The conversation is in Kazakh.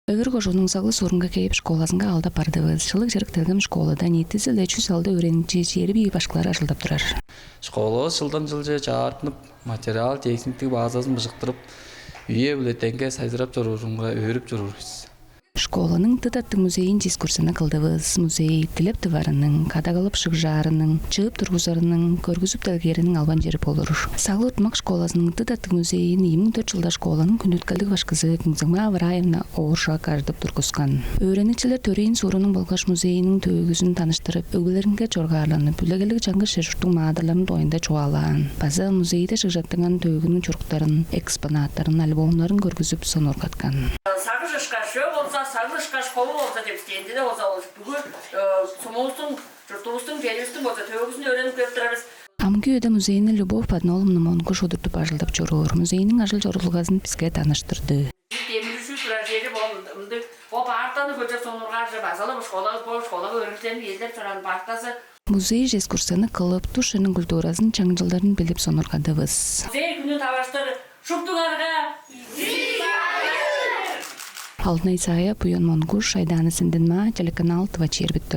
Өвір кожуның сағлы сорынға кейіп школасынға алда бардыбыз. Шылық жеріктілгім школада нетізі ләчу салды өренінші жері бей башқылары ажылдап тұрар. Школы жылдан жылжы жартынып, материал, техниктік базасын бұжықтырып, үйе бүлетенге сайзырап тұрурынға өріп жүрурбыз. Школаның тытаттың музейін дискурсына қылдыбыз. Музей тіліп тыварының, кадағылып шықжарының, чығып тұрғызарының, көргізіп дәлгерінің албан жері болыр. Сағлы ұтмақ школасының тытаттың музейін 24 жылда школаның күн өткілдік башқызы Кыңзыңма Авраевна оғырша каждып тұрғызған. Өйренікчілер төрейін сорының Балқаш музейінің төгізін таныштырып, өгілерінге чорғарланып, үлегілік жаңғы шешірттің мағадаларын дойында чуалан. База музейді шықжаттыңан төгінің чұрықтарын, экспонаттарын, альбомларын көргізіп сонор қатқан. Сағылышқа школы болса деп істейінді де болса олып. Бүгін сұмылыстың, жұртылыстың, жерістің болса төгісін өреніп көріп тұрарыз. Амги өйді музейінің Любовь Поднолымны Монкуш одыртып ажылдап жүрір. Музейінің ажыл жорылғазын бізге таныштырды. Демірші тұрар жері болымды. О бартаны көтер сонырға жып азалы школаға өрілтен елдер тұран бартасы. Музей жескурсаны қылып, тушының культурасын чаңжылдарын біліп сонырғадывыз. Музей күні табаштыр шуптыңарға. Алтынай Сая, Пуйон Монгуш, Айданы Сіндінма, телеканал Твачер біттір.